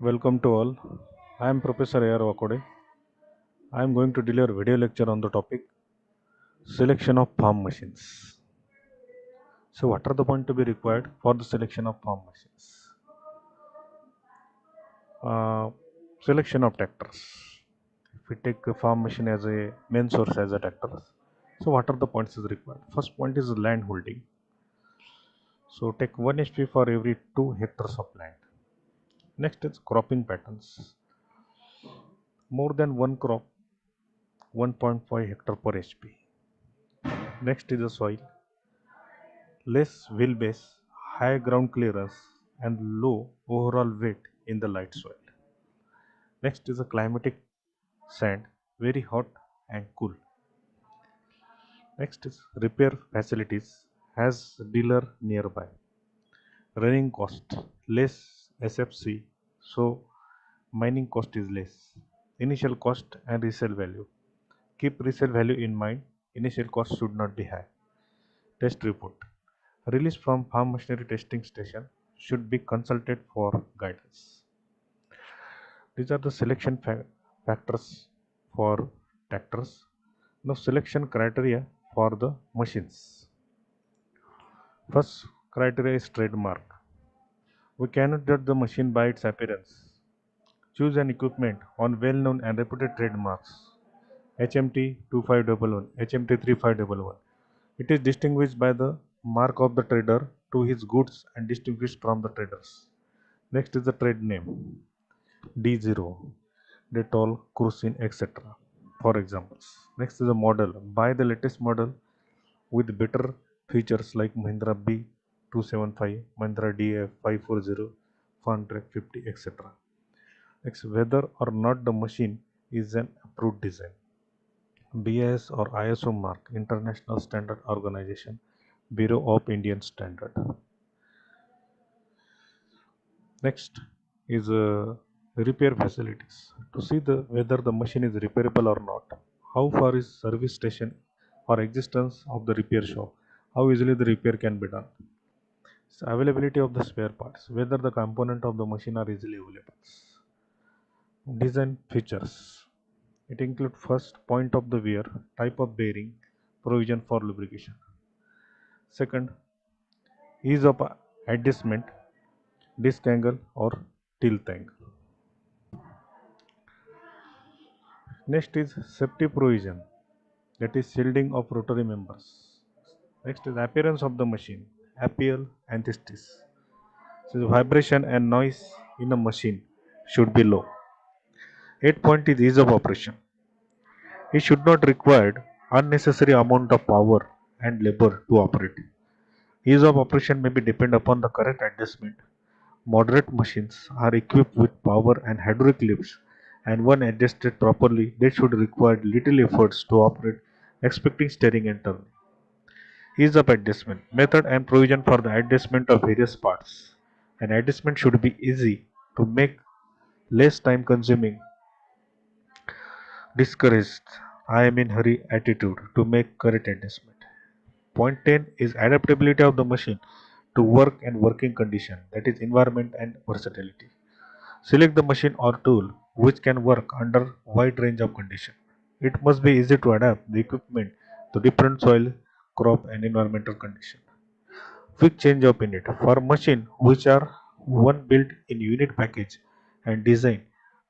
Welcome to all. I am Professor A.R. Wakode. I am going to deliver video lecture on the topic selection of farm machines. So, what are the points to be required for the selection of farm machines? Uh, Selection of tractors. If we take a farm machine as a main source as a tractor, so what are the points is required? First point is land holding. So, take 1 HP for every 2 hectares of land. Next is cropping patterns. More than one crop, 1.5 hectare per HP. Next is the soil. Less wheelbase, high ground clearance, and low overall weight in the light soil. Next is a climatic sand, very hot and cool. Next is repair facilities, has dealer nearby. Running cost, less SFC, so mining cost is less. Initial cost and resale value. Keep resale value in mind, initial cost should not be high. Test report. Release from farm machinery testing station should be consulted for guidance. These are the selection factors for tractors. Now selection criteria for the machines. First criteria is trademark. We cannot judge the machine by its appearance. Choose an equipment on well-known and reputed trademarks. HMT 2511, HMT 3511. It is distinguished by the mark of the trader to his goods and distinguished from the traders. Next is the trade name. D0, Dettol, Cruisin, etc. For examples. Next is the model. Buy the latest model with better features like Mahindra B275, Mahindra DF 540, Farntrack 50, etc. Next, whether or not the machine is an approved design. BIS or ISO mark, International Standard Organization, Bureau of Indian Standard. Next is repair facilities. To see whether the machine is repairable or not, how far is service station or existence of the repair shop, how easily the repair can be done. So availability of the spare parts, whether the component of the machine are easily available. Design features. It includes first point of the wear, type of bearing, provision for lubrication. Second, ease of adjustment, disc angle or tilt angle. Next is safety provision, that is shielding of rotary members. Next is appearance of the machine, APL antithesis. So vibration and noise in a machine should be low. 8 point is ease of operation. It should not require unnecessary amount of power and labor to operate. Ease of operation may be depend upon the correct adjustment. Moderate machines are equipped with power and hydraulic lifts, and when adjusted properly, they should require little efforts to operate, expecting steering and turning. Ease of adjustment, method and provision for the adjustment of various parts. An adjustment should be easy to make, less time consuming. Discouraged, I am in hurry attitude to make correct adjustment. Point 10 is adaptability of the machine to work and working condition, that is environment and versatility. Select the machine or tool which can work under wide range of conditions. It must be easy to adapt the equipment to different soil, crop and environmental conditions. Quick change of unit. For machine which are one built in unit package and designed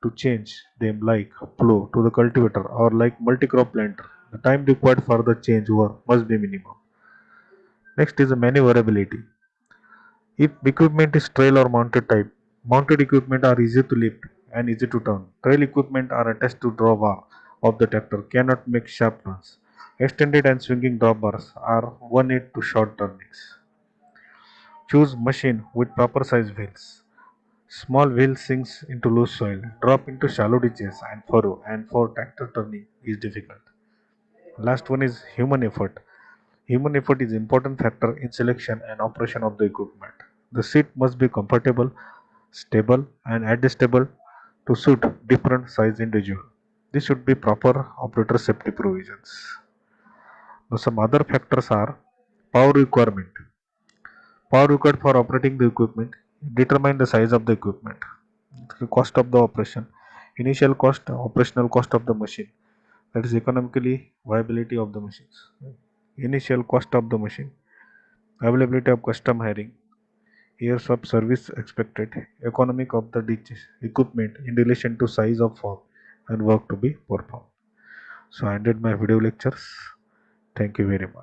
to change them like plow to the cultivator or like multi-crop planter, the time required for the change over must be minimum. Next is the maneuverability. If equipment is trail or mounted type, mounted equipment are easy to lift and easy to turn. Trail equipment are attached to drawbar of the tractor, cannot make sharp turns. Extended and swinging drawbars are one aid to short turnings. Choose machine with proper size wheels. Small wheel sinks into loose soil, drop into shallow ditches and furrow, and for tractor turning is difficult. Last one is human effort. Human effort is important factor in selection and operation of the equipment. The seat must be comfortable, stable and adjustable to suit different size individual. This should be proper operator safety provisions. Now some other factors are power requirement. Power required for operating the equipment. Determine the size of the equipment. The cost of the operation, initial cost, operational cost of the machine, that is economically viability of the machines. Initial cost of the machine, availability of custom hiring, years of service expected, economic of the equipment in relation to size of firm and work to be performed. So I ended my video lectures. Thank you very much.